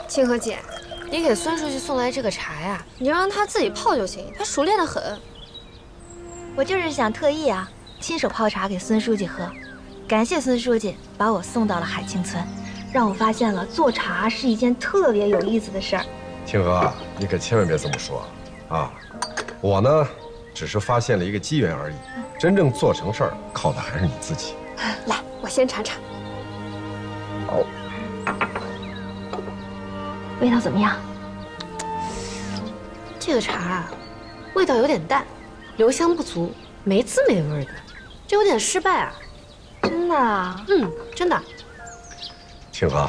清河姐，你给孙书记送来这个茶呀，你就让他自己泡就行，他熟练得很。我就是想特意亲手泡茶给孙书记喝，感谢孙书记把我送到了海清村，让我发现了做茶是一件特别有意思的事儿。清河，你可千万别这么说啊！我呢，只是发现了一个机缘而已，真正做成事儿靠的还是你自己。来，我先尝尝。好。味道怎么样？这个茶味道有点淡，留香不足，没滋没味的，这有点失败啊。真的啊？真的。清河，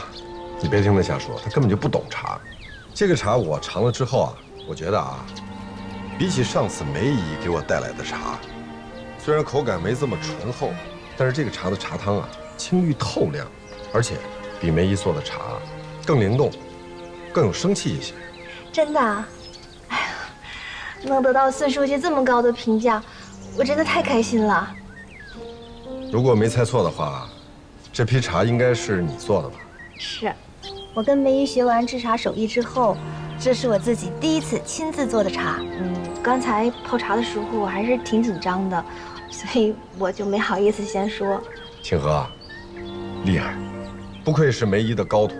你别听他瞎说，他根本就不懂茶。这个茶我尝了之后我觉得比起上次梅姨给我带来的茶，虽然口感没这么醇厚，但是这个茶的茶汤清郁透亮，而且比梅姨做的茶更灵动，更有生气一些。真的啊？哎呀，能得到孙书记这么高的评价，我真的太开心了。如果没猜错的话，这批茶应该是你做的吧？是，我跟梅姨学完制茶手艺之后，这是我自己第一次亲自做的茶。刚才泡茶的时候我还是挺紧张的，所以我就没好意思先说。清河，厉害，不愧是梅姨的高徒，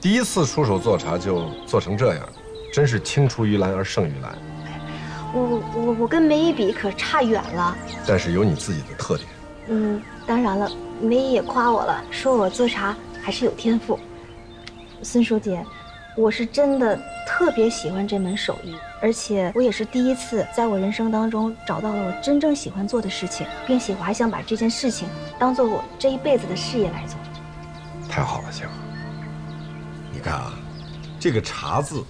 第一次出手做茶就做成这样，真是青出于蓝而胜于蓝。我跟梅姨比可差远了。但是有你自己的特点。当然了，梅姨也夸我了，说我做茶还是有天赋。孙书记，我是真的特别喜欢这门手艺，而且我也是第一次在我人生当中找到了我真正喜欢做的事情，并且我还想把这件事情当做我这一辈子的事业来做。太好了，清河。你看这个茶字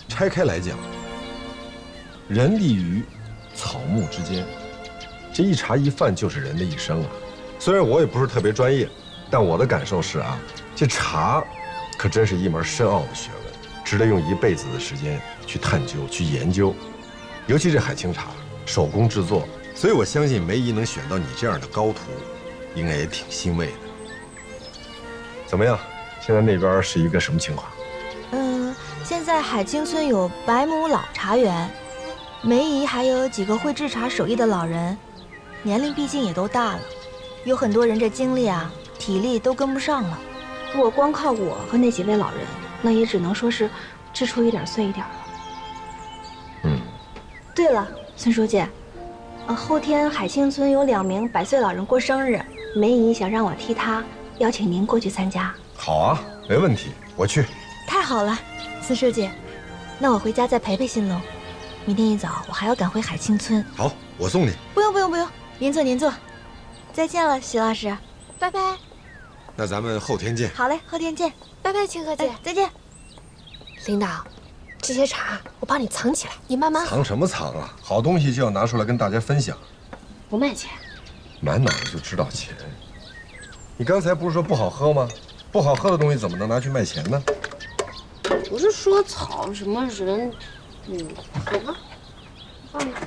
拆开来讲，人立于草木之间，这一茶一饭就是人的一生啊。虽然我也不是特别专业，但我的感受是这茶可真是一门深奥的学问，值得用一辈子的时间去探究、去研究。尤其这海清茶，手工制作，所以我相信梅姨能选到你这样的高徒，应该也挺欣慰的。怎么样？现在那边是一个什么情况？现在海清村有100亩老茶园，梅姨还有几个会制茶手艺的老人，年龄毕竟也都大了，有很多人这精力体力都跟不上了。如果光靠我和那几位老人，那也只能说是制出一点碎一点了。对了，孙书记，后天海清村有2名100岁老人过生日，梅姨想让我替她邀请您过去参加。好啊，没问题，我去。太好了，孙书记，那我回家再陪陪新楼。明天一早我还要赶回海清村。好，我送你。不用，您坐。再见了，徐老师，拜拜。那咱们后天见。好嘞，后天见，拜拜，清河姐，再见。领导，这些茶我帮你藏起来，你慢慢喝。藏什么藏啊？好东西就要拿出来跟大家分享。不卖钱，满脑子就知道钱。你刚才不是说不好喝吗？不好喝的东西怎么能拿去卖钱呢？不是说草什么人，走吧，放吧。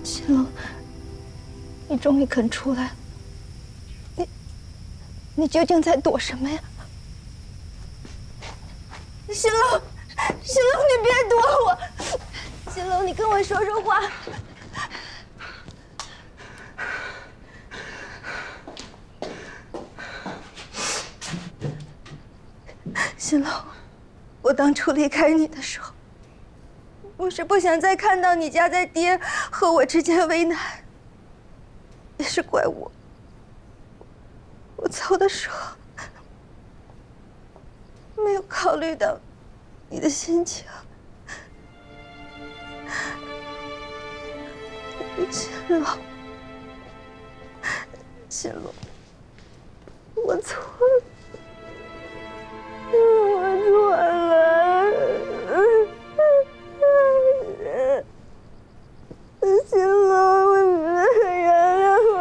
秦龙，你终于肯出来了。你究竟在躲什么呀？秦龙，秦龙，你别躲我！秦龙，你跟我说说话。秦龙，我当初离开你的时候，我是不想再看到你家在爹和我之间为难，也是怪我。我走的时候没有考虑到你的心情。秦龙，秦龙，我错了。我错了，秦龙，原谅我。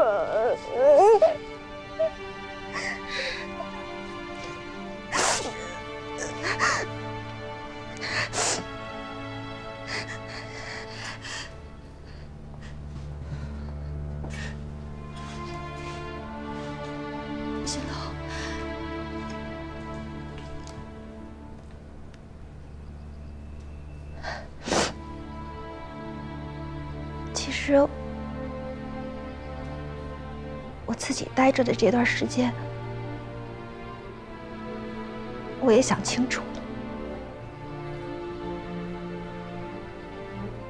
秦龙。其实，我自己待着的这段时间，我也想清楚了，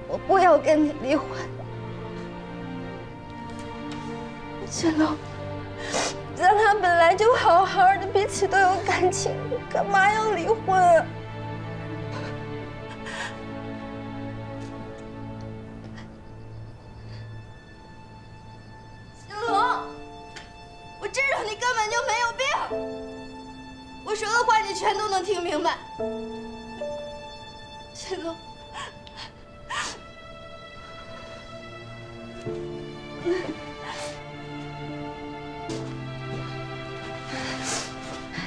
我不要跟你离婚。秦龙，咱俩本来就好好的，彼此都有感情，干嘛要离婚啊？我知道你根本就没有病，我说的话你全都能听明白。秦龙，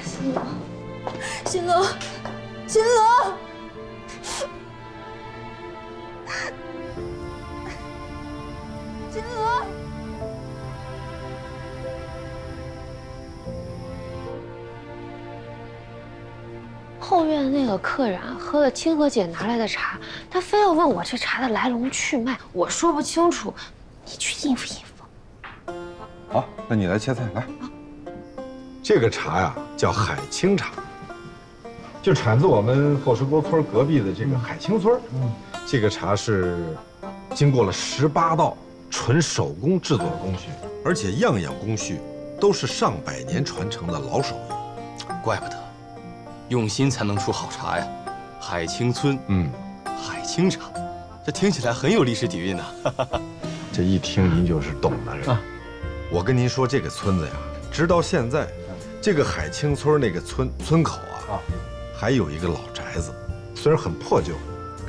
秦龙，秦龙，秦龙。秦龙。后院那个客人啊，喝了清河姐拿来的茶，他非要问我这茶的来龙去脉，我说不清楚，你去应付应付。好，那你来切菜来。这个茶呀，叫海清茶，就产自我们后石沟村隔壁的这个海清村。这个茶是经过了18道纯手工制作的工序，而且样样工序都是上百年传承的老手艺。怪不得，用心才能出好茶呀！海清村，海清茶，这听起来很有历史底蕴呐。这一听您就是懂的人。我跟您说，这个村子呀，直到现在，这个海清村那个村口啊，还有一个老宅子，虽然很破旧，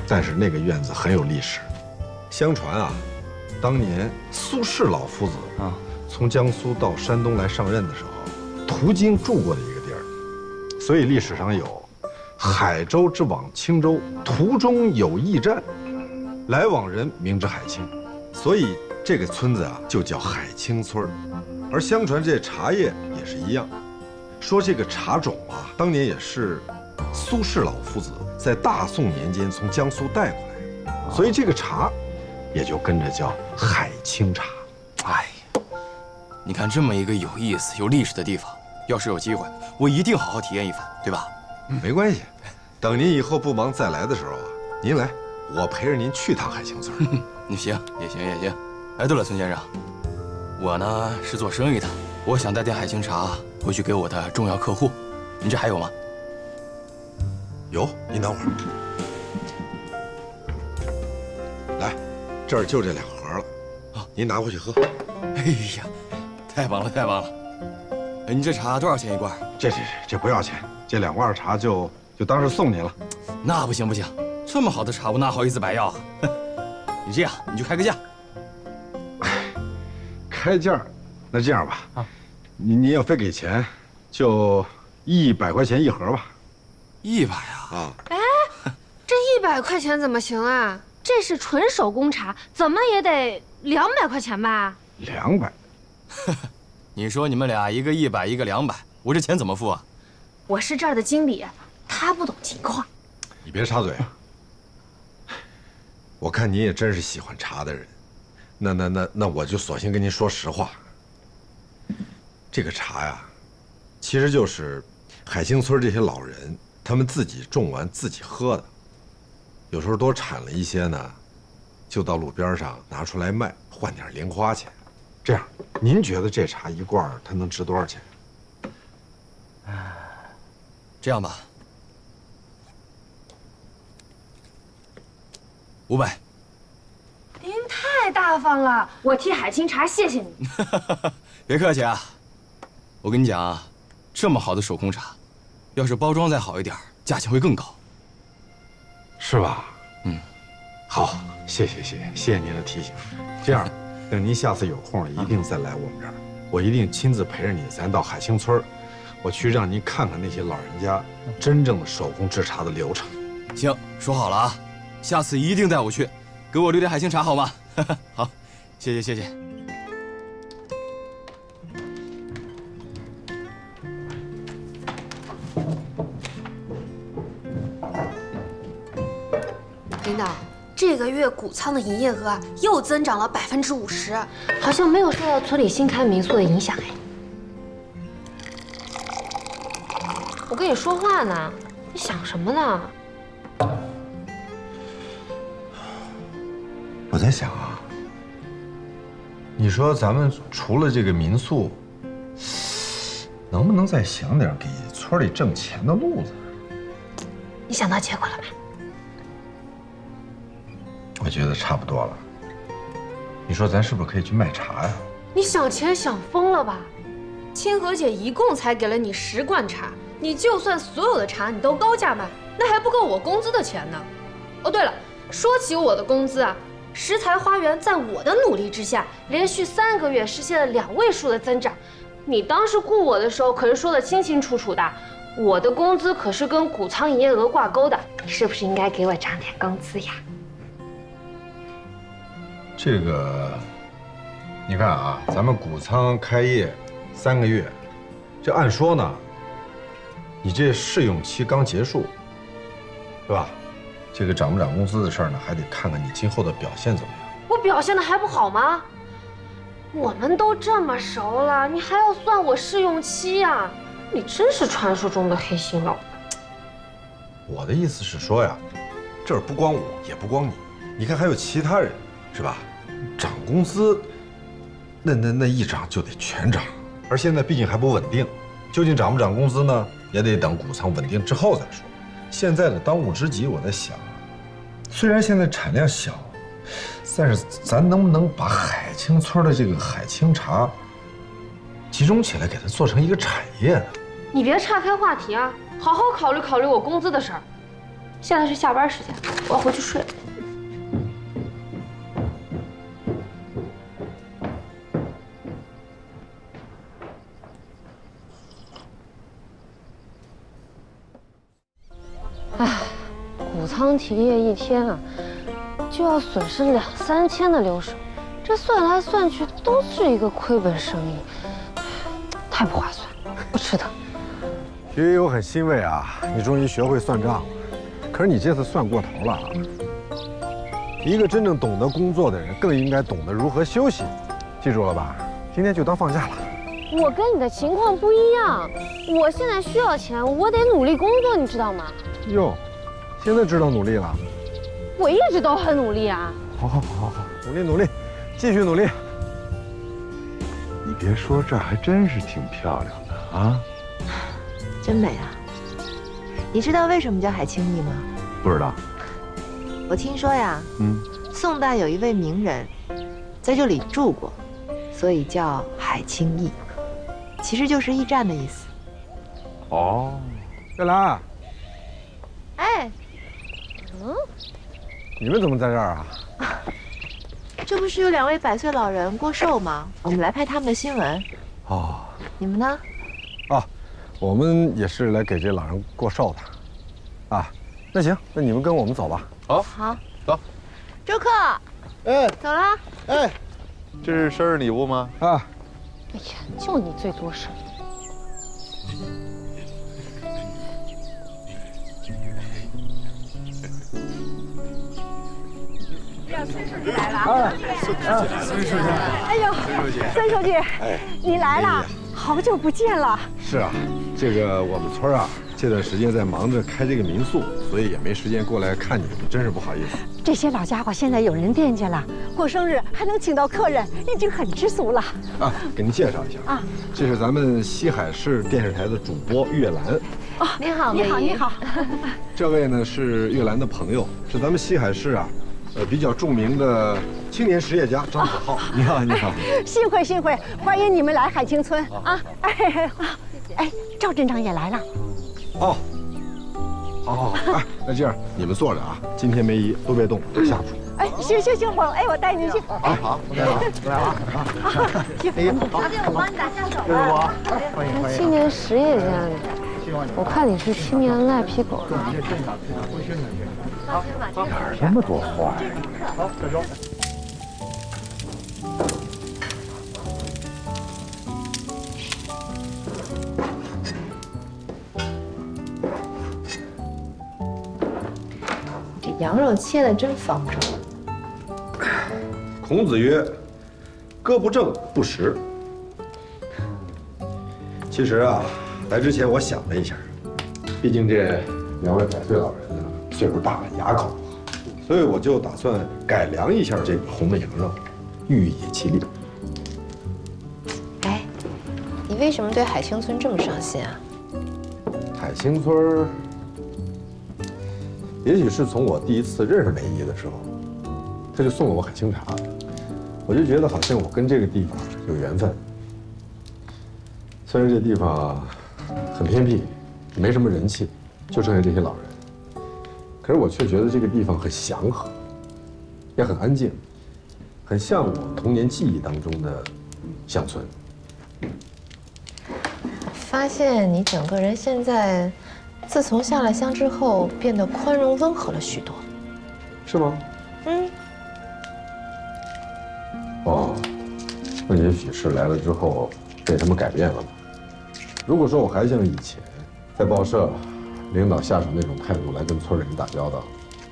但是那个院子很有历史。相传啊，当年苏轼老夫子从江苏到山东来上任的时候，途经住过的一个地儿，所以历史上有海州之往青州，途中有驿站，来往人名之海清，所以这个村子啊就叫海清村。而相传这茶叶也是一样，说这个茶种啊，当年也是苏轼老夫子在大宋年间从江苏带过来的，所以这个茶也就跟着叫海清茶。哎呀，你看这么一个有意思、有历史的地方，要是有机会，我一定好好体验一番，对吧？没关系，等您以后不忙再来的时候啊，您来，我陪着您去趟海清村。你行，也行，也行。哎，对了，孙先生，我呢是做生意的，我想带点海清茶回去给我的重要客户，您这还有吗？有，您等会儿。来，这儿就这2盒了，您拿回去喝。哎呀，太棒了，太棒了！哎，你这茶多少钱一罐？这不要钱，这2罐茶就当是送您了。那不行不行，这么好的茶我哪好意思白要啊？你这样，你就开个价。开价，那这样吧，你要非给钱，就100块钱1盒吧。100啊？哎，这100块钱怎么行啊？这是纯手工茶，怎么也得200块钱吧？200。你说你们俩一个100，一个200，我这钱怎么付啊？我是这儿的经理，他不懂情况。你别插嘴啊！我看您也真是喜欢茶的人，那我就索性跟您说实话。这个茶呀，其实就是海清村这些老人他们自己种完自己喝的，有时候多产了一些呢，就到路边上拿出来卖，换点零花钱。这样，您觉得这茶一罐它能值多少钱？这样吧，500。您太大方了，我替海清茶谢谢你。别客气啊，我跟你讲啊，这么好的手工茶，要是包装再好一点，价钱会更高。是吧？好，谢谢您的提醒。这样，等您下次有空了，一定再来我们这儿，我一定亲自陪着你，咱到海清村，我去让您看看那些老人家真正的手工制茶的流程。行，说好了啊，下次一定带我去，给我留点海清茶好吗？好，谢谢。领导，这个月谷仓的营业额又增长了50%，好像没有受到村里新开民宿的影响哎。我跟你说话呢，你想什么呢？我在想啊，你说咱们除了这个民宿，能不能再想点给村里挣钱的路子？你想到结果了没？我觉得差不多了。你说咱是不是可以去卖茶呀？你想钱想疯了吧？清河姐一共才给了你10罐茶，你就算所有的茶你都高价卖，那还不够我工资的钱呢。哦，对了，说起我的工资啊，食材花园在我的努力之下，连续3个月实现了2位数的增长。你当时雇我的时候可是说得清清楚楚的，我的工资可是跟谷仓营业额挂钩的，你是不是应该给我涨点工资呀？这个，你看啊，咱们谷仓开业3个月，这按说呢，你这试用期刚结束，是吧？这个涨不涨工资的事儿呢，还得看看你今后的表现怎么样。我表现的还不好吗？我们都这么熟了，你还要算我试用期呀？你真是传说中的黑心老板。我的意思是说呀，这儿不光我，也不光你，你看还有其他人，是吧？涨工资，那一涨就得全涨，而现在毕竟还不稳定，究竟涨不涨工资呢？也得等谷仓稳定之后再说。现在的当务之急，我在想，虽然现在产量小，但是咱能不能把海清村的这个海清茶集中起来给它做成一个产业呢？你别岔开话题啊，好好考虑考虑我工资的事儿。现在是下班时间，我要回去睡了。唉，谷仓停业一天啊，就要损失2、3千的流水，这算来算去都是一个亏本生意，太不划算，不值得。徐一，我很欣慰啊，你终于学会算账了。可是你这次算过头了啊！一个真正懂得工作的人，更应该懂得如何休息，记住了吧？今天就当放假了。我跟你的情况不一样，我现在需要钱，我得努力工作，你知道吗？哟，现在知道努力了？我一直都很努力啊。好，努力努力，继续努力。你别说，这还真是挺漂亮的啊！真美啊！你知道为什么叫海清逸吗？不知道。我听说呀，宋代有一位名人在这里住过，所以叫海清逸，其实就是驿站的意思。哦，月兰，哎，你们怎么在这儿啊？这不是有2位100岁老人过寿吗？我们来拍他们的新闻。哦，你们呢？我们也是来给这老人过寿的。啊，那行，那你们跟我们走吧。好，走。周克，哎，走啦。哎，这是生日礼物吗？啊，哎呀，就你最多事。哎呦，孙书记，你来了，好久不见了。是啊，这个我们村啊，这段时间在忙着开这个民宿，所以也没时间过来看你们，真是不好意思。这些老家伙现在有人惦记了，过生日还能请到客人，已经很知足了。啊，给您介绍一下啊，这是咱们西海市电视台的主播岳兰。哦，你好，你好，你好。这位呢是岳兰的朋友，是咱们西海市啊，比较著名的青年实业家张子浩。你好，你好。幸会，欢迎你们来海清村啊！哎，赵镇长也来了。哦，好，哎，那这样你们坐着啊，今天没移，都别动，都下去。哎，行，我带你去。好，来了啊！行，我帮你打下手吧。还青年实业家呢，我看你是青年赖皮狗。这么多话呀！好，再说。这羊肉切的真方正。孔子曰：“歌不正，不食。”其实啊，来之前我想了一下，毕竟这2位100岁老人啊，岁数大了，牙口不好，所以我就打算改良一下这个红焖羊肉，寓也其利。哎，你为什么对海清村这么上心啊？海清村，也许是从我第一次认识梅姨的时候，她就送了我海清茶，我就觉得好像我跟这个地方有缘分。虽然这地方很偏僻，没什么人气，就剩下这些老人，可是我却觉得这个地方很祥和，也很安静，很像我童年记忆当中的乡村。发现你整个人现在，自从下了乡之后，变得宽容温和了许多。是吗？嗯。哦，那也许是来了之后被他们改变了吧。如果说我还像以前在报社领导下属那种态度来跟村里人打交道，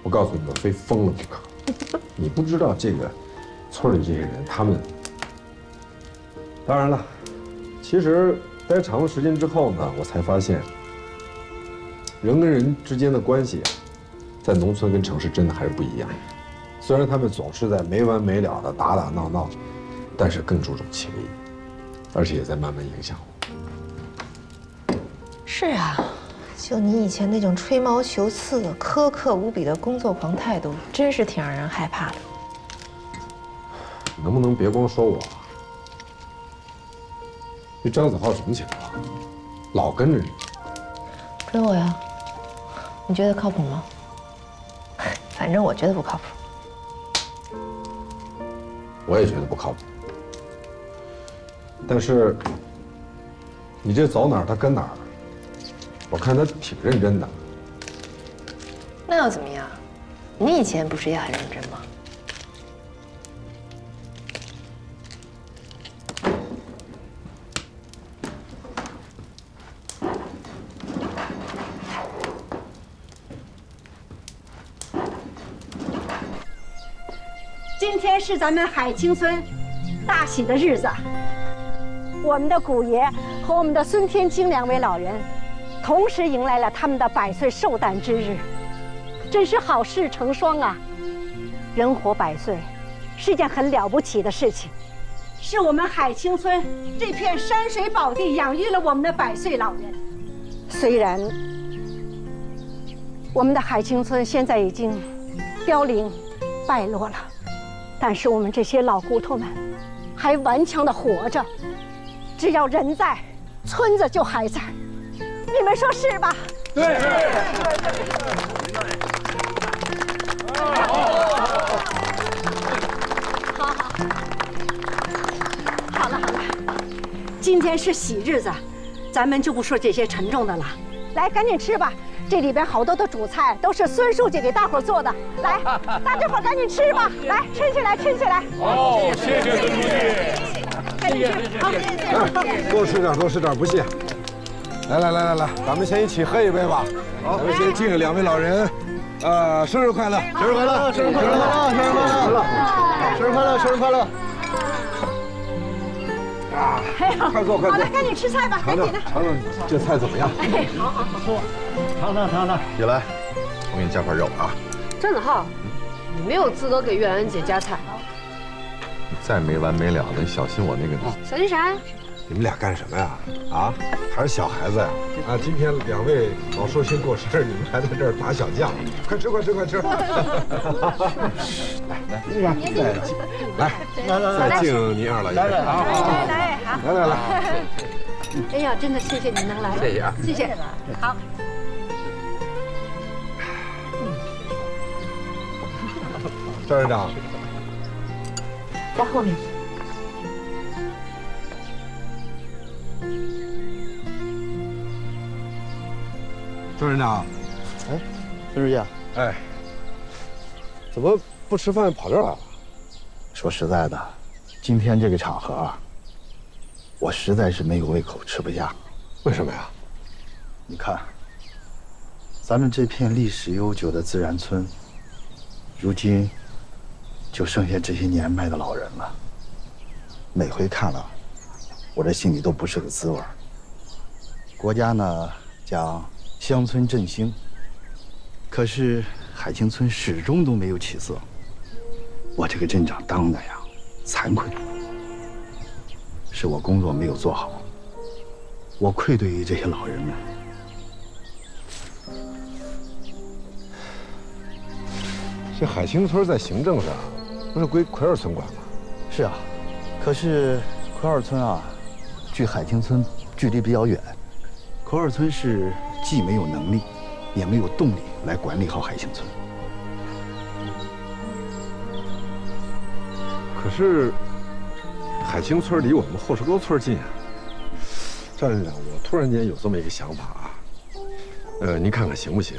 我告诉你们，非疯了不可。你不知道这个村里这些人，他们……当然了，其实待长了时间之后呢，我才发现，人跟人之间的关系，在农村跟城市真的还是不一样。虽然他们总是在没完没了的打打闹闹，但是更注重情谊，而且也在慢慢影响我。是啊，就你以前那种吹毛求疵、苛刻无比的工作狂态度，真是挺让人害怕的。能不能别光说我？这张子浩什么情况？老跟着你？追我呀？你觉得靠谱吗？反正我觉得不靠谱。我也觉得不靠谱。但是你这走哪儿他跟哪儿，我看他挺认真的。那又怎么样？你以前不是也很认真吗？今天是咱们海清村大喜的日子，我们的古爷和我们的孙天清两位老人，同时迎来了他们的100岁寿诞之日，真是好事成双啊！人活100岁，是件很了不起的事情，是我们海清村这片山水宝地养育了我们的100岁老人。虽然我们的海清村现在已经凋零败落了，但是我们这些老骨头们还顽强地活着，只要人在，村子就还在，你们说是吧？对。好了，今天是喜日子，咱们就不说这些沉重的了，来，赶紧吃吧。这里边好多的主菜都是孙书记给大伙做的，来，大家伙赶紧吃吧，来，吃起来，吃起来。好，谢谢孙书记。赶紧吃，好，谢谢。多吃点，多吃点，不谢。来，咱们先一起喝一杯吧。好，咱们先敬2位老人，生日快乐！生日快乐！生日快乐！生日快乐！生日快乐！生日快乐！啊，快坐，快坐。好了，赶紧吃菜吧，赶紧的。尝尝这菜怎么样？哎，好，尝。起来，我给你加块肉啊。张子浩，你没有资格给月兰姐夹菜。你再没完没了的，你小心我那个。小心啥？你们俩干什么呀？啊，还是小孩子呀？啊，今天2位老寿星过生日，你们还在这儿打小将，快吃！来，再敬您2老爷。来。哎呀，真的谢谢你能来，谢谢啊，谢谢。好。赵院长，在后面。赵院长，哎，孙书记，哎，怎么不吃饭跑这儿来了？说实在的，今天这个场合啊，我实在是没有胃口，吃不下。为什么呀？你看，咱们这片历史悠久的自然村，如今就剩下这些年迈的老人了。每回看了，我这心里都不是个滋味。国家呢讲乡村振兴，可是海清村始终都没有起色。我这个镇长当的呀，惭愧，是我工作没有做好，我愧对于这些老人们。这海清村在行政上不是归奎尔村管吗？是啊，可是奎尔村啊，距海清村距离比较远，奎尔村是既没有能力，也没有动力来管理好海清村。可是海清村离我们后石沟村近啊。赵院长，我突然间有这么一个想法啊，您看看行不行？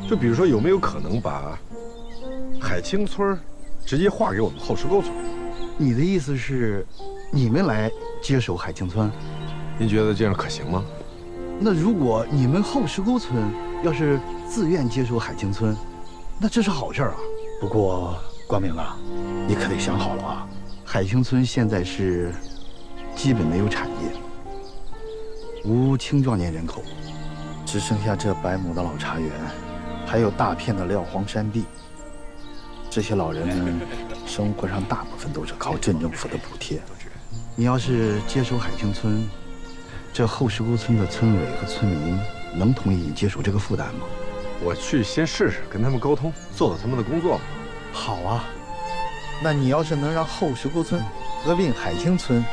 就比如说有没有可能把海清村直接划给我们后石沟村？你的意思是，你们来接手海清村？您觉得这样可行吗？那如果你们后石沟村要是自愿接手海清村，那这是好事啊。不过光明啊，你可得想好了啊，海清村现在是基本没有产业，无青壮年人口，只剩下这100亩的老茶园，还有大片的撂荒山地。这些老人们生活上大部分都是靠镇政府的补贴。你要是接手海清村，这后石沟村的村委和村民能同意你接手这个负担吗？我去先试试，跟他们沟通，做做他们的工作。好啊，那你要是能让后石沟村合并海清村，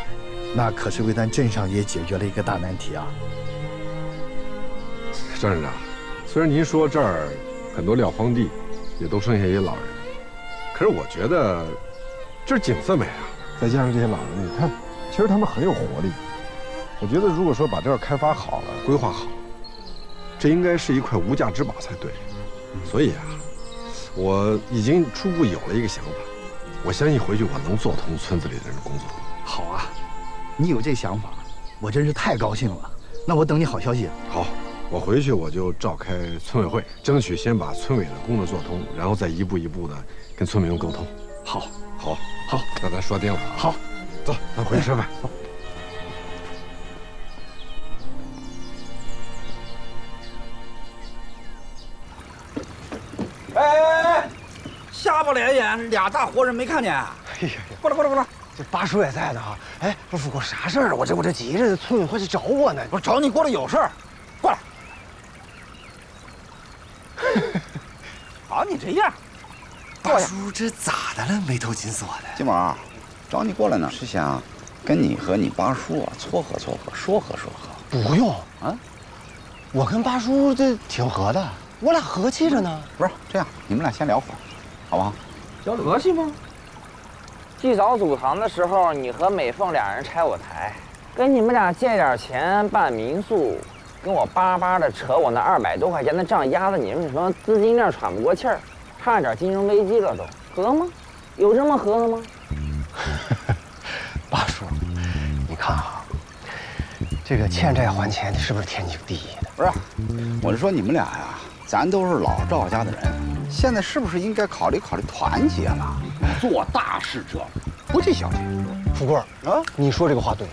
那可是为咱镇上也解决了一个大难题啊。张镇长，虽然您说这儿很多撂荒地，也都剩下一些老人，可是我觉得这儿景色美啊，再加上这些老人，你看，其实他们很有活力。我觉得如果说把这儿开发好了，规划好，这应该是一块无价之宝才对。所以啊，我已经初步有了一个想法，我相信回去我能做通村子里的人的工作。好啊，你有这想法，我真是太高兴了。那我等你好消息。好，我回去我就召开村委会，争取先把村委的工作做通，然后再一步一步的跟村民们沟通。好，好，那咱说定了。好，走，咱回去吃饭。走。哎，下巴脸眼，俩大活人没看见？哎呀，过来，这八叔也在呢啊！哎，不是我啥事儿啊？我这急着，村委会是找我呢。不是找你过来有事儿，过来。好，你这样，八叔这咋的了？眉头紧锁的。金毛，找你过来呢，是想跟你和你八叔啊撮合撮合，说和说和。不用啊，我跟八叔这挺合的。我俩和气着呢。不是这样，你们俩先聊会儿，好不好？和气吗？祭扫祖堂的时候，你和美凤俩人拆我台，跟你们俩借点钱办民宿，跟我巴巴的扯我那200多块钱的账，压得你们什么资金链喘不过气儿，差点金融危机了都，合吗？有这么合的吗？八叔，你看啊，这个欠债还钱，是不是天经地义的？不是，我是说你们俩呀。咱都是老赵家的人，现在是不是应该考虑考虑团结了？做大事者不计小节。富贵啊，你说这个话对。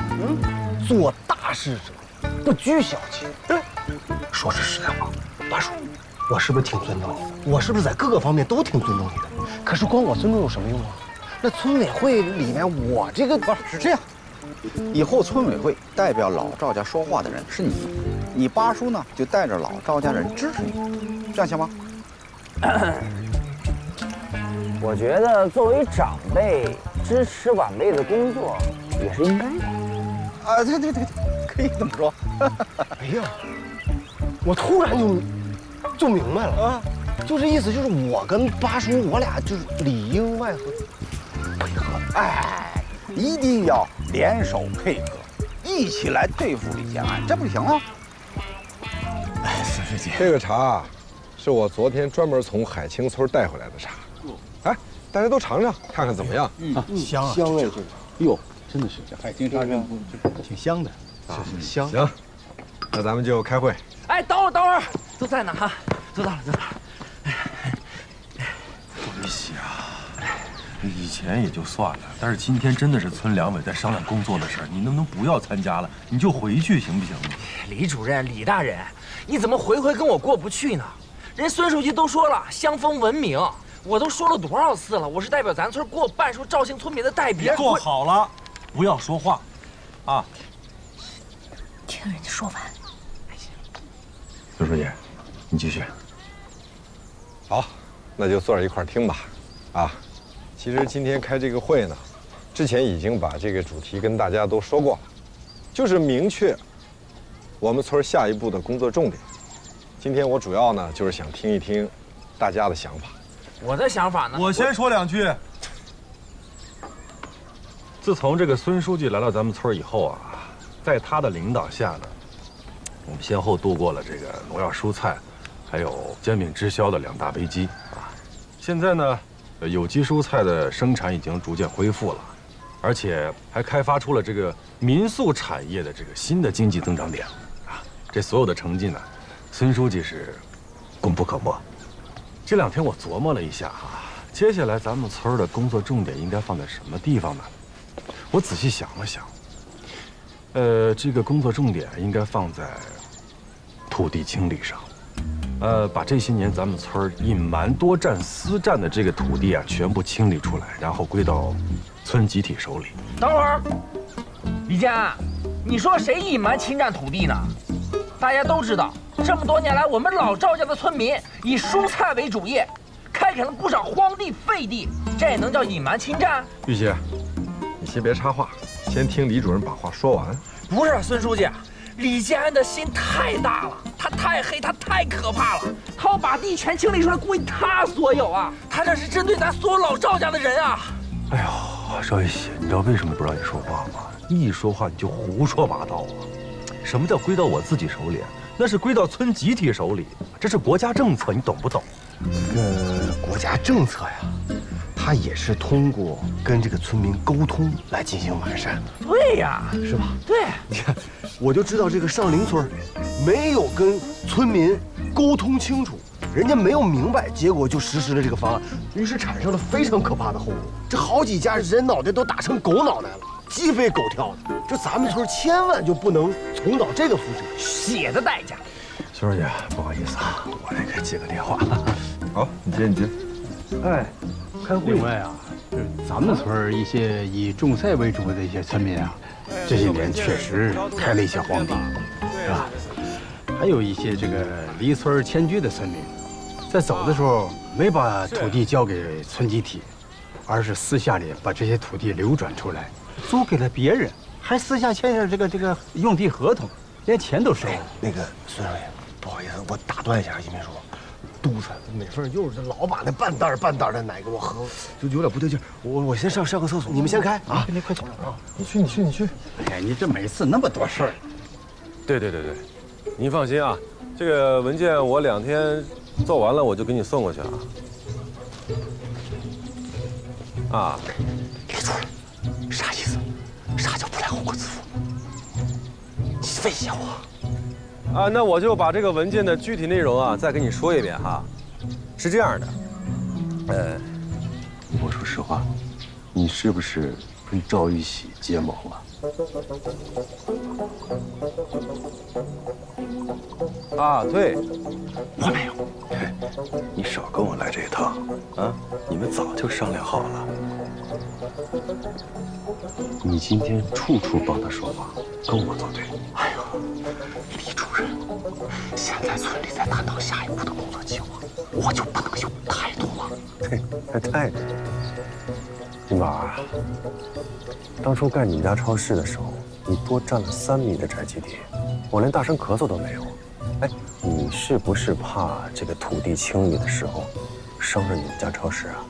做大事者不拘小节。说句实在话，八叔，我是不是挺尊重你的？我是不是在各个方面都挺尊重你的？可是光我尊重有什么用啊？那村委会里面，我这个不是这样。以后村委会代表老赵家说话的人是你，你八叔呢就带着老赵家人支持你，这样行吗？我觉得作为长辈支持晚辈的工作也是应该的。啊，对，可以这么说。哎呀，我突然就明白了啊，就这意思，就是我跟八叔我俩就是里应外合，配合。哎。一定要联手配合，一起来对付李建安，这不行吗？哎，孙书记，这个茶是我昨天专门从海清村带回来的茶，哎，大家都尝尝，看看怎么样？香啊，香味这个，哟，真的是这海清茶挺香的，是香。行，那咱们就开会。哎，等会儿，都在哪哈？都到了。对不起啊。以前也就算了，但是今天真的是村两委在商量工作的事儿，你能不能不要参加了？你就回去行不行？李主任、李大人，你怎么回跟我过不去呢？人孙书记都说了，乡风文明，我都说了多少次了，我是代表咱村过半数肇庆村民的代表。坐好了，不要说话，啊！听人家说完。孙书记，你继续。好，那就坐着一块儿听吧，啊。其实今天开这个会呢，之前已经把这个主题跟大家都说过了，就是明确我们村下一步的工作重点。今天我主要呢就是想听一听大家的想法。我的想法呢？我先说2句。自从这个孙书记来到咱们村以后啊，在他的领导下呢，我们先后度过了这个农药蔬菜，还有煎饼滞销的2大危机啊。现在呢。有机蔬菜的生产已经逐渐恢复了，而且还开发出了这个民宿产业的这个新的经济增长点啊！这所有的成绩呢，孙书记是功不可没。这2天我琢磨了一下哈，接下来咱们村的工作重点应该放在什么地方呢？我仔细想了想，这个工作重点应该放在土地清理上。把这些年咱们村隐瞒多占私占的这个土地啊，全部清理出来，然后归到村集体手里。等会儿，李建安，你说谁隐瞒侵占土地呢？大家都知道，这么多年来，我们老赵家的村民以蔬菜为主业，开垦了不少荒地废地，这也能叫隐瞒侵占？玉姐，你先别插话，先先听李主任把话说完。不是孙书记，李建安的心太大了，他太黑，他太可怕了。他要把地全清理出来归他所有啊！他这是针对咱所有老赵家的人啊！哎呦，邵一喜，你知道为什么不让你说话吗？你一说话你就胡说八道啊！什么叫归到我自己手里？那是归到村集体手里，这是国家政策，你懂不懂？国家政策呀，它也是通过跟这个村民沟通来进行完善的。对呀，是吧？对，你看，我就知道这个上林村没有跟村民沟通清楚，人家没有明白，结果就实施了这个方案，于是产生了非常可怕的后果。这好几家人脑袋都打成狗脑袋了，鸡飞狗跳的。这咱们村千万就不能重蹈这个覆辙，血的代价。孙书记，不好意思啊，我得给接个电话。好，你接。哎，开会。另外啊，咱们村一些以种菜为主的一些村民啊，这些年确实开了一些荒地，是吧？还有一些这个离村迁居的村民，在走的时候没把土地交给村集体，而是私下里把这些土地流转出来，租给了别人，还私下签下这个用地合同，连钱都收了。那个孙少爷，不好意思，我打断一下，一民叔，督促美凤又是老把那半袋的奶给我喝，就有点不对劲。我先上个厕所，你们先开啊！你快走啊！你去。哎呀，你这每次那么多事儿。对，您放心啊，这个文件我2天做完了，我就给你送过去啊。啊，李主任，啥意思？啥叫不来后果自负？你威胁我？啊，那我就把这个文件的具体内容啊再给你说一遍哈。是这样的，我说实话，你是不是跟赵一喜结盟了？啊，对，我没有。你少跟我来这一套啊！你们早就商量好了。你今天处处帮他说话，跟我作对。哎呦，李主任，现在村里在探讨下一步的工作计划，我就不能有态度吗？对，态度。金宝啊，当初盖你们家超市的时候，你多占了3米的宅基地，我连大声咳嗽都没有。哎，你是不是怕这个土地清理的时候伤着你们家超市啊？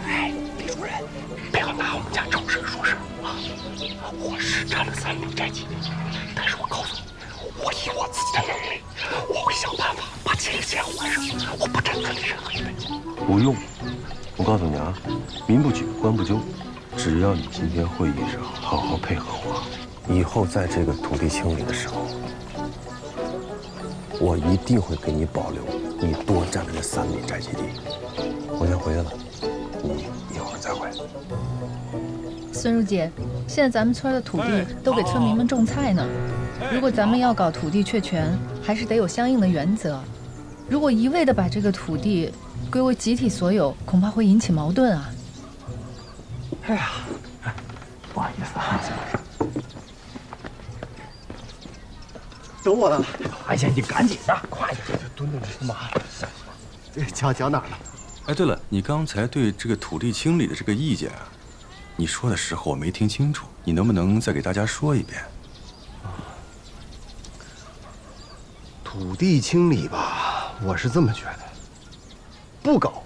哎，李主任，不要拿我们家超市说事啊！我是占了3米宅基地，但是我告诉你，我以我自己的能力，我会想办法把这个钱还上，我不占村里任何一分钱。不用，我告诉你啊，民不举，官不究，只要你今天会议上好好配合我，以后在这个土地清理的时候，我一定会给你保留你多占的那3米宅基地。我先回去了，你一会儿再回。孙书记，现在咱们村的土地都给村民们种菜呢。如果咱们要搞土地确权，还是得有相应的原则。如果一味的把这个土地归为集体所有，恐怕会引起矛盾啊。哎呀，不好意思啊。等我了。哎呀，你赶紧的，快点！蹲着你妈的！这讲哪儿了？哎，对了，你刚才对这个土地清理的这个意见啊，你说的时候我没听清楚，你能不能再给大家说一遍？土地清理吧，我是这么觉得，不搞，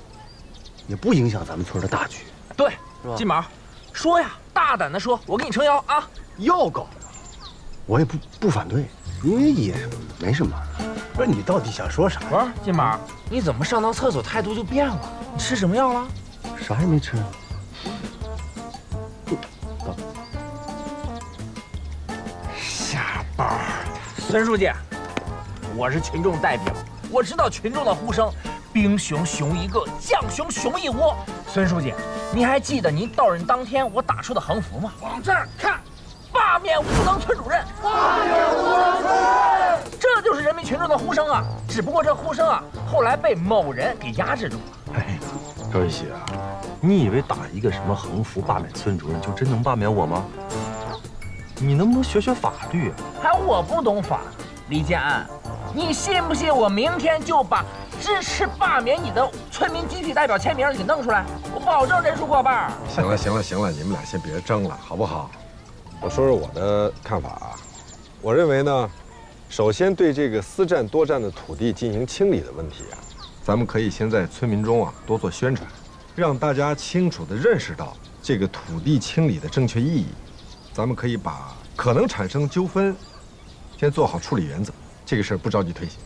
也不影响咱们村的大局。对，金毛，说呀，大胆的说，我给你撑腰啊！要搞，我也不反对，因为也没什么。不是你到底想说啥？不是金毛，你怎么上趟厕所态度就变了？你吃什么药了？啥也没吃。瞎包。孙书记，我是群众代表，我知道群众的呼声，兵熊熊一个，将熊熊一窝。孙书记，你还记得您到任当天我打出的横幅吗？往这儿看，罢免吴能村主任，罢免吴能村。这就是人民群众的呼声啊！只不过这呼声啊，后来被某人给压制住了。哎，赵一喜啊，你以为打一个什么横幅罢免村主任就真能罢免我吗？你能不能学学法律啊？还我不懂法，李建安，你信不信我明天就把支持罢免你的村民集体代表签名，你弄出来，我保证人数过半。行了行了行了，你们俩先别争了，好不好？我说说我的看法啊。我认为呢，首先对这个私占多占的土地进行清理的问题啊，咱们可以先在村民中啊多做宣传，让大家清楚地认识到这个土地清理的正确意义。咱们可以把可能产生纠纷先做好处理原则，这个事儿不着急推行。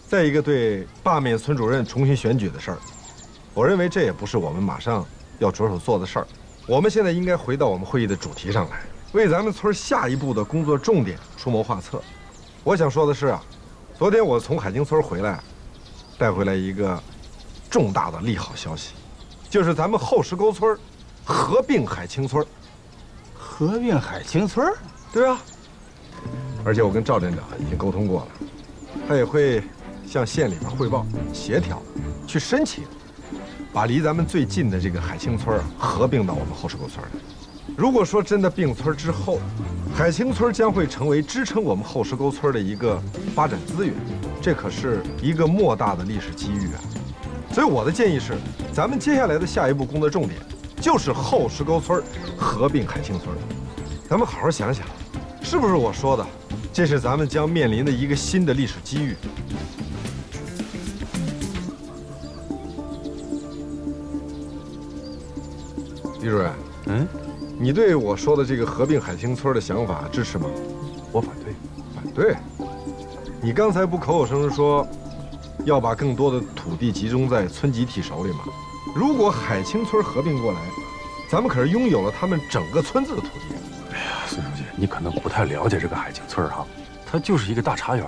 再一个，对罢免村主任、重新选举的事儿，我认为这也不是我们马上要着手做的事儿。我们现在应该回到我们会议的主题上来，为咱们村下一步的工作重点出谋划策。我想说的是啊，昨天我从海清村回来，带回来一个重大的利好消息，就是咱们后石沟村合并海清村。合并海清村？对啊，而且我跟赵镇长已经沟通过了，他也会向县里边汇报协调，去申请把离咱们最近的这个海清村合并到我们后石沟村来。如果说真的并村之后，海清村将会成为支撑我们后石沟村的一个发展资源，这可是一个莫大的历史机遇啊！所以我的建议是，咱们接下来的下一步工作重点就是后石沟村合并海清村。咱们好好想想，是不是我说的，这是咱们将面临的一个新的历史机遇。李主任，你对我说的这个合并海清村的想法支持吗？我反对。反对？你刚才不口口声声说要把更多的土地集中在村集体手里吗？如果海清村合并过来，咱们可是拥有了他们整个村子的土地。哎呀，孙书记，你可能不太了解这个海清村哈，它就是一个大茶园，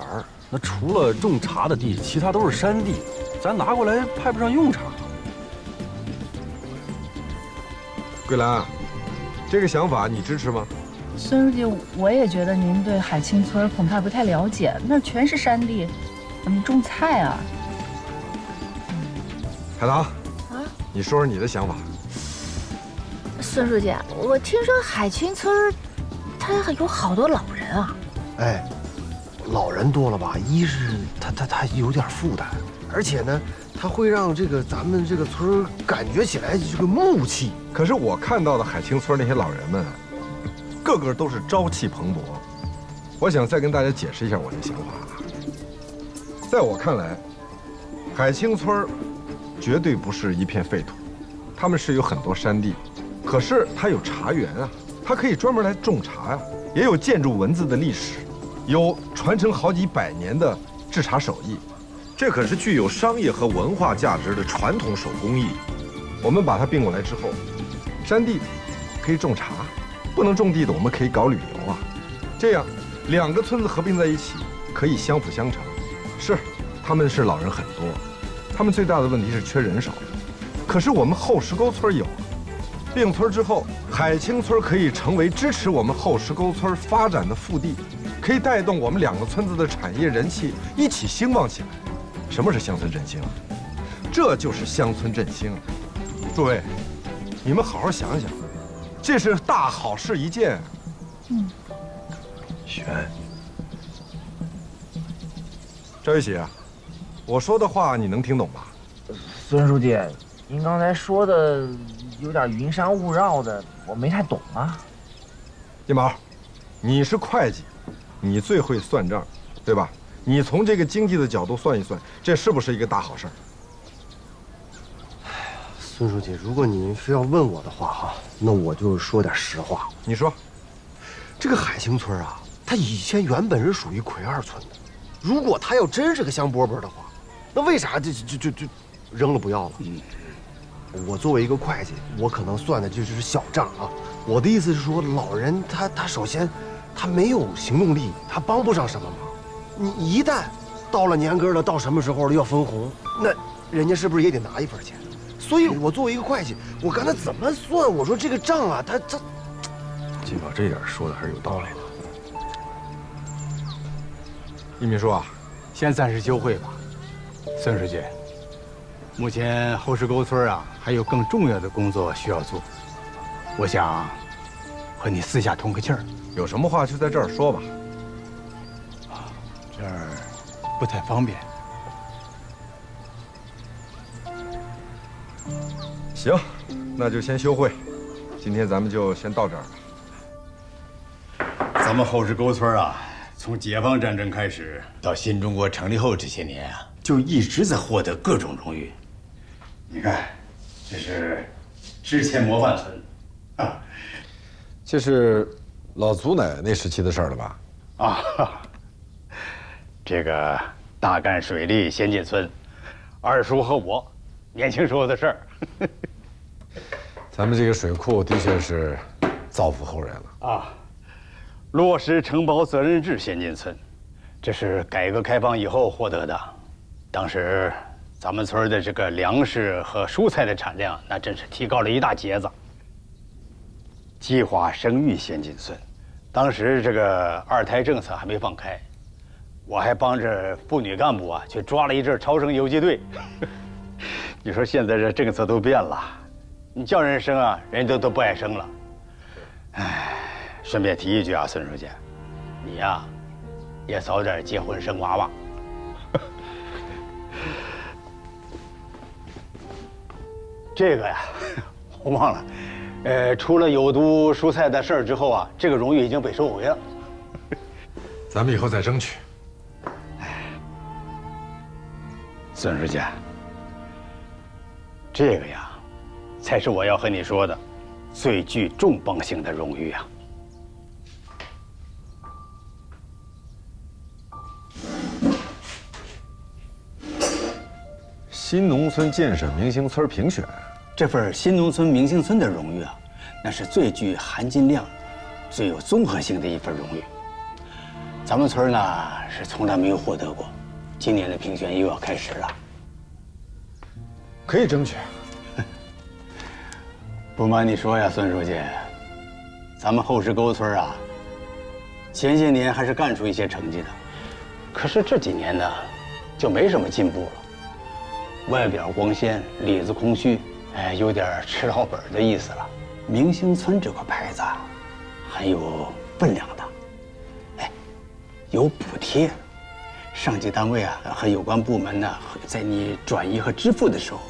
那除了种茶的地，其他都是山地，咱拿过来派不上用场。桂兰，这个想法你支持吗？孙书记，我也觉得您对海清村恐怕不太了解，那全是山地，怎么种菜啊？海棠，你说说你的想法。孙书记，我听说海清村，它有好多老人啊。哎，老人多了吧，一是他有点负担，而且呢，它会让咱们这个村感觉起来这个木气。可是我看到的海清村那些老人们，个个都是朝气蓬勃。我想再跟大家解释一下我的想法啊。在我看来，海清村绝对不是一片废土，他们是有很多山地，可是它有茶园啊，它可以专门来种茶呀，也有建筑文字的历史，有传承好几百年的制茶手艺，这可是具有商业和文化价值的传统手工艺。我们把它并过来之后，山地可以种茶，不能种地的我们可以搞旅游啊，这样两个村子合并在一起，可以相辅相成。是，他们是老人很多，他们最大的问题是缺人手，可是我们后石沟村有。并村之后，海清村可以成为支持我们后石沟村发展的腹地，可以带动我们两个村子的产业人气一起兴旺起来。什么是乡村振兴？这就是乡村振兴。诸位，你们好好想想，这是大好事一件。选。赵一喜，我说的话你能听懂吧？孙书记，您刚才说的有点云山雾绕的，我没太懂啊。金宝，你是会计，你最会算账，对吧？你从这个经济的角度算一算，这是不是一个大好事儿？孙书记，如果您非要问我的话哈，那我就说点实话。你说，这个海清村啊，它以前原本是属于奎二村的。如果它要真是个香饽饽的话，那为啥就扔了不要了？我作为一个会计，我可能算的就是小账啊。我的意思是说，老人他首先他没有行动力，他帮不上什么忙。你一旦到了年根了，到什么时候了要分红，那人家是不是也得拿一份钱？所以我作为一个会计，我刚才怎么算？我说这个账啊，他金宝这点说的还是有道理的。易秘书啊，先暂时休会吧。孙书记，目前后石沟村啊还有更重要的工作需要做，我想和你私下通个气儿。有什么话就在这儿说吧。这儿不太方便。行，那就先休会。今天咱们就先到这儿了。咱们后石沟村啊，从解放战争开始到新中国成立后这些年啊，就一直在获得各种荣誉。你看，这是之前模范村，啊，这是老祖奶那时期的事儿了吧？啊，这个大干水利先进村，二叔和我年轻时候的事儿。咱们这个水库的确是造福后人了啊。落实承包责任制先进村，这是改革开放以后获得的。当时咱们村的这个粮食和蔬菜的产量，那真是提高了一大截子。计划生育先进村，当时这个二胎政策还没放开，我还帮着妇女干部啊去抓了一阵超生游击队。你说现在这政策都变了，你叫人生啊，人家都不爱生了。唉。顺便提一句啊，孙书记，你呀，也早点结婚生娃娃。这个呀，我忘了，出了有毒蔬菜的事儿之后啊，这个荣誉已经被收回了。咱们以后再争取。孙书记，这个呀，才是我要和你说的最具重磅性的荣誉啊。新农村建设明星村评选，这份新农村明星村的荣誉啊，那是最具含金量、最有综合性的一份荣誉。咱们村呢是从来没有获得过，今年的评选又要开始了，可以争取。不瞒你说呀，孙书记，咱们后石沟村啊，前些年还是干出一些成绩的，可是这几年呢，就没什么进步了。外表光鲜，里子空虚，哎，有点吃老本的意思了。明星村这块牌子很有分量的，哎，有补贴，上级单位啊和有关部门呢，在你转移和支付的时候，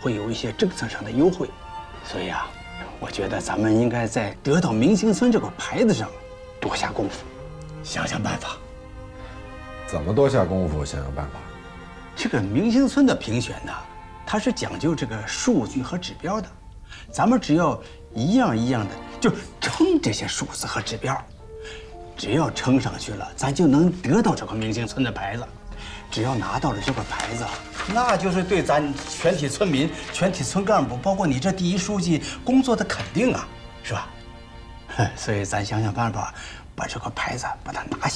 会有一些政策上的优惠。所以啊，我觉得咱们应该在得到明星村这块牌子上多下功夫，想想办法。怎么多下功夫，想想办法？这个明星村的评选呢，它是讲究这个数据和指标的，咱们只要一样一样的就称这些数字和指标，只要称上去了，咱就能得到这个明星村的牌子。只要拿到了这块牌子，那就是对咱全体村民、全体村干部，包括你这第一书记工作的肯定啊，是吧？所以咱想想办法，把这个牌子把它拿下。